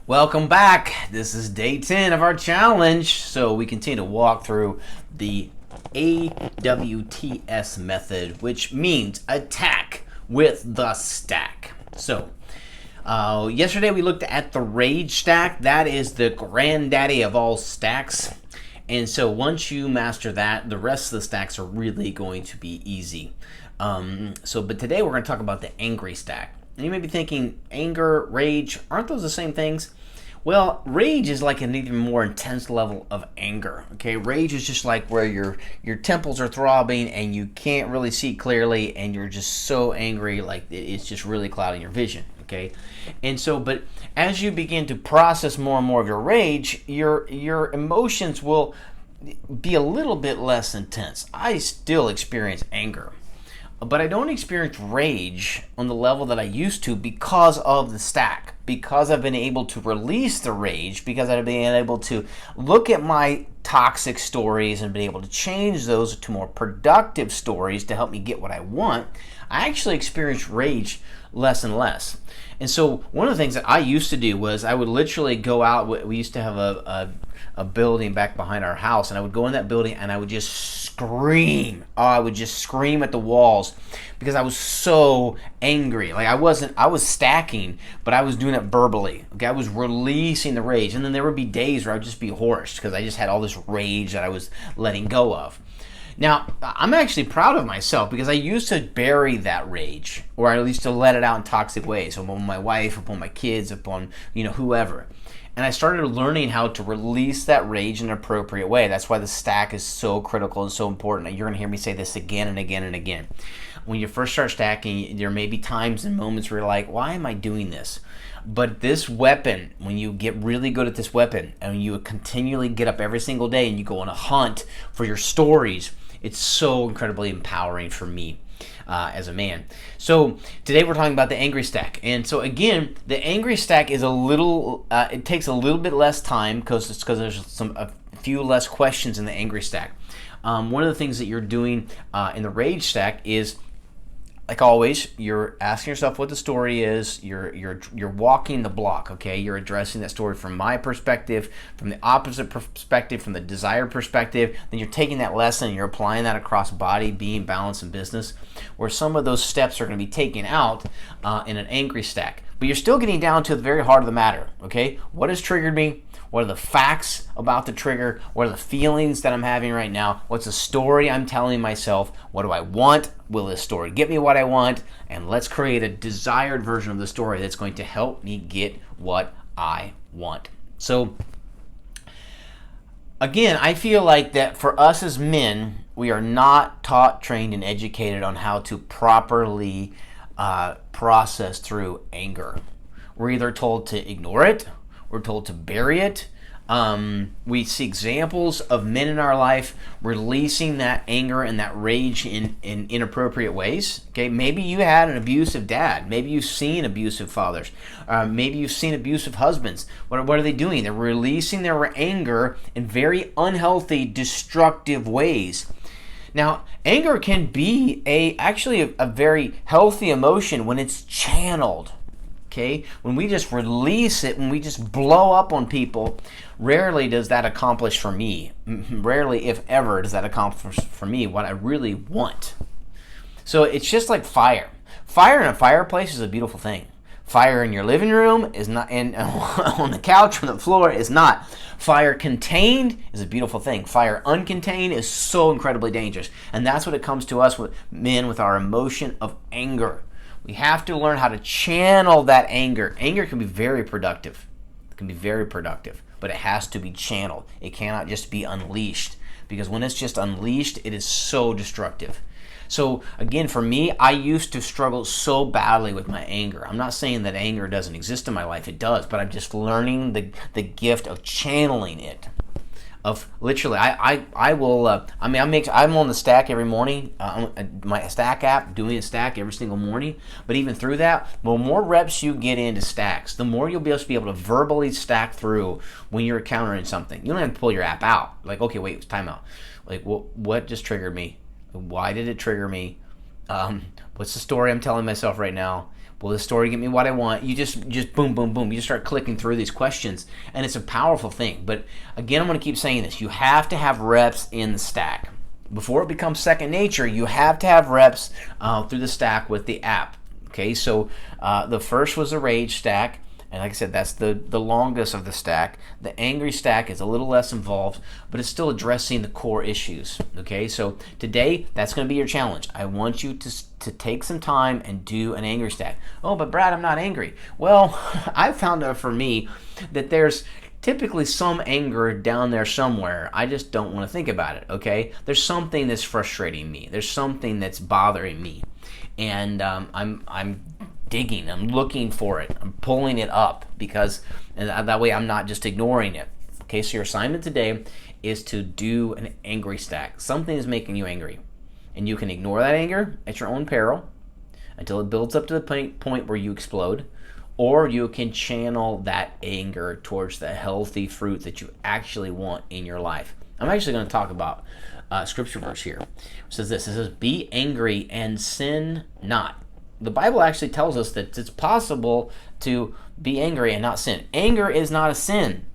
Welcome back. This is day 10 of our challenge. So we continue to walk through the AWTS method, which means attack with the stack. So yesterday we looked at the rage stack. That is the granddaddy of all stacks. And so once you master that, the rest of the stacks are really going to be easy. But today we're going to talk about the angry stack. And you may be thinking, anger, rage, aren't those the same things? Well, rage is like an even more intense level of anger. Okay, rage is just like where your temples are throbbing and you can't really see clearly, and you're just so angry, like it's just really clouding your vision. Okay, and so, but as you begin to process more and more of your rage, your emotions will be a little bit less intense. I still experience anger, but I don't experience rage on the level that I used to because of the stack, because I've been able to release the rage, because I've been able to look at my toxic stories and been able to change those to more productive stories to help me get what I want. I actually experience rage less and less. And so one of the things that I used to do was I would literally go out. We used to have a building back behind our house, and I would go in that building and I would just scream. Oh, I would just scream at the walls because I was so angry. Like I was stacking, but I was doing it verbally. Okay, I was releasing the rage. And then there would be days where I would just be hoarse because I just had all this rage that I was letting go of. Now, I'm actually proud of myself because I used to bury that rage, or I used to let it out in toxic ways, upon my wife, upon my kids, upon whoever. And I started learning how to release that rage in an appropriate way. That's why the stack is so critical and so important. You're going to hear me say this again and again and again. When you first start stacking, there may be times and moments where you're like, why am I doing this? But this weapon, when you get really good at this weapon and you continually get up every single day and you go on a hunt for your stories, it's so incredibly empowering for me as a man. So today we're talking about the angry stack. And so again, the angry stack is it takes a little bit less time because there's a few less questions in the angry stack. One of the things that you're doing in the rage stack is, like always, you're asking yourself what the story is. You're walking the block, okay? You're addressing that story from my perspective, from the opposite perspective, from the desired perspective. Then you're taking that lesson and you're applying that across body, being, balance, and business, where some of those steps are going to be taken out in an angry stack. But you're still getting down to the very heart of the matter, okay? What has triggered me? What are the facts about the trigger? What are the feelings that I'm having right now? What's the story I'm telling myself? What do I want? Will this story get me what I want? And let's create a desired version of the story that's going to help me get what I want. So, again, I feel like that for us as men, we are not taught, trained, and educated on how to properly process through anger. We're either told to ignore it, we're told to bury it. We see examples of men in our life releasing that anger and that rage in inappropriate ways. Okay, maybe you had an abusive dad. Maybe you've seen abusive fathers. Maybe you've seen abusive husbands. What are they doing? They're releasing their anger in very unhealthy, destructive ways. Now, anger can be actually a very healthy emotion when it's channeled. Okay, when we just release it, when we just blow up on people, rarely does that accomplish for me. Rarely, if ever, does that accomplish for me what I really want. So it's just like fire. Fire in a fireplace is a beautiful thing. Fire in your living room is not, and on the couch, on the floor is not. Fire contained is a beautiful thing. Fire uncontained is so incredibly dangerous. And that's what it comes to us with men, with our emotion of anger. We have to learn how to channel that anger. Anger can be very productive. It can be very productive, but it has to be channeled. It cannot just be unleashed, because when it's just unleashed, it is so destructive. So again, for me, I used to struggle so badly with my anger. I'm not saying that anger doesn't exist in my life. It does, but I'm just learning the gift of channeling it. Of literally, I'm on the stack every morning, my stack app, doing a stack every single morning. But even through that, the more reps you get into stacks, the more you'll be able to verbally stack through when you're encountering something. You don't have to pull your app out. Like, okay, wait, it's timeout. Like, what just triggered me? Why did it trigger me? What's the story I'm telling myself right now? Will this story get me what I want? You just boom, boom, boom. You just start clicking through these questions, and it's a powerful thing. But again, I'm going to keep saying this. You have to have reps in the stack. Before it becomes second nature, you have to have reps through the stack with the app. Okay, so the first was the rage stack. And like I said, that's the longest of the stack. The angry stack is a little less involved, but it's still addressing the core issues. Okay, so today, that's going to be your challenge. I want you to take some time and do an angry stack. Oh, but Brad, I'm not angry. Well, I found out for me that there's typically some anger down there somewhere. I just don't want to think about it, okay? There's something that's frustrating me. There's something that's bothering me. And I'm digging, I'm looking for it, I'm pulling it up, because and that way I'm not just ignoring it. Okay, so your assignment today is to do an angry stack. Something is making you angry, and you can ignore that anger at your own peril until it builds up to the point where you explode, or you can channel that anger towards the healthy fruit that you actually want in your life. I'm actually going to talk about scripture verse here. It says this, it says, be angry and sin not. The Bible actually tells us that it's possible to be angry and not sin. Anger is not a sin.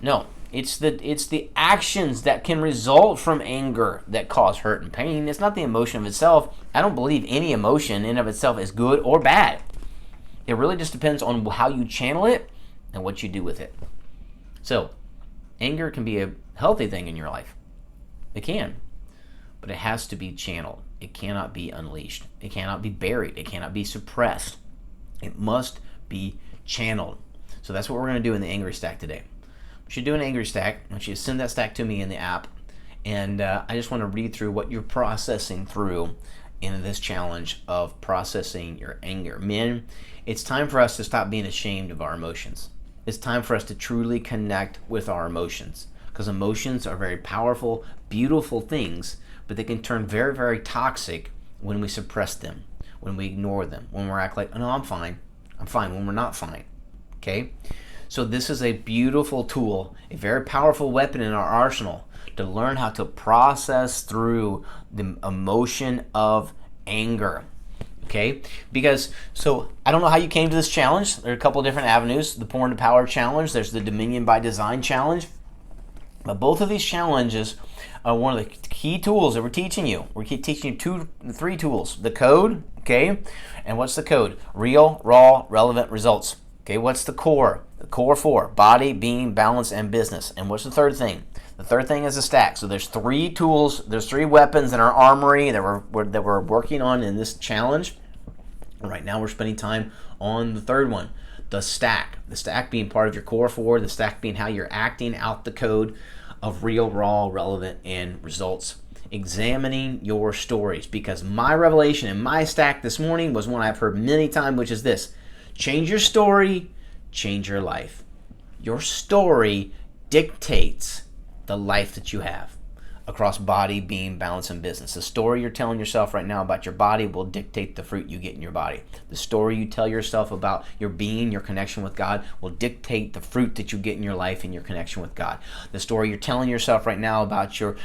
No, it's the actions that can result from anger that cause hurt and pain. It's not the emotion of itself. I don't believe any emotion in of itself is good or bad. It really just depends on how you channel it and what you do with it. So, anger can be a healthy thing in your life. It can. But it has to be channeled. It cannot be unleashed. It cannot be buried. It cannot be suppressed. It must be channeled. So that's what we're going to do in the angry stack today. We should do an angry stack. I want you to send that stack to me in the app. And I just want to read through what you're processing through in this challenge of processing your anger. Men, it's time for us to stop being ashamed of our emotions. It's time for us to truly connect with our emotions, because emotions are very powerful, beautiful things, but they can turn very, very toxic when we suppress them, when we ignore them, when we act like, oh, no, I'm fine, when we're not fine, okay? So this is a beautiful tool, a very powerful weapon in our arsenal to learn how to process through the emotion of anger, okay? Because, so I don't know how you came to this challenge. There are a couple of different avenues. The Porn to Power Challenge, there's the Dominion by Design Challenge. But both of these challenges are one of the key tools that we're teaching you. We're teaching you three tools. The code, okay? And what's the code? Real, raw, relevant results. Okay, what's the core? The core 4, body, being, balance, and business. And what's the third thing? The third thing is a stack. So there's 3 tools, there's 3 weapons in our armory that we're working on in this challenge. Right now we're spending time on the third one, the stack. The stack being part of your core 4, the stack being how you're acting out the code of real, raw, relevant, and results. Examining your stories, because my revelation in my stack this morning was one I've heard many times, which is this: change your story, change your life. Your story dictates the life that you have across body, being, balance, and business. The story you're telling yourself right now about your body will dictate the fruit you get in your body. The story you tell yourself about your being, your connection with God, will dictate the fruit that you get in your life and your connection with God. The story you're telling yourself right now about your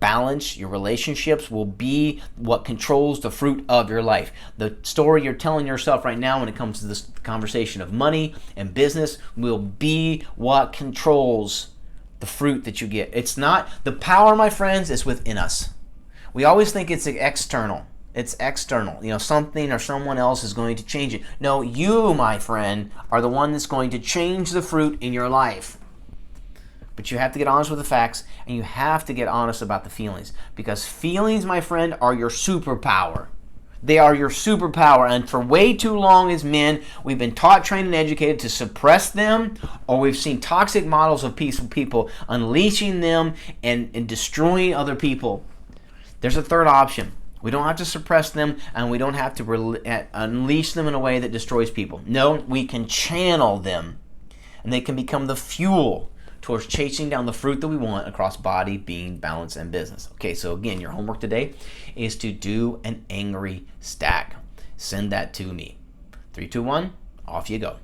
balance, your relationships, will be what controls the fruit of your life. The story you're telling yourself right now when it comes to this conversation of money and business will be what controls the fruit that you get. It's not, the power, my friends, is within us. We always think it's external. It's external. You know, something or someone else is going to change it. No, you, my friend, are the one that's going to change the fruit in your life. But you have to get honest with the facts, and you have to get honest about the feelings. Because feelings, my friend, are your superpower. They are your superpower, and for way too long as men, we've been taught, trained, and educated to suppress them, or we've seen toxic models of peaceful people unleashing them and destroying other people. There's a third option. We don't have to suppress them, and we don't have to unleash them in a way that destroys people. No, we can channel them, and they can become the fuel towards chasing down the fruit that we want across body, being, balance, and business. Okay, so again, your homework today is to do an angry stack. Send that to me. 3, 2, 1, off you go.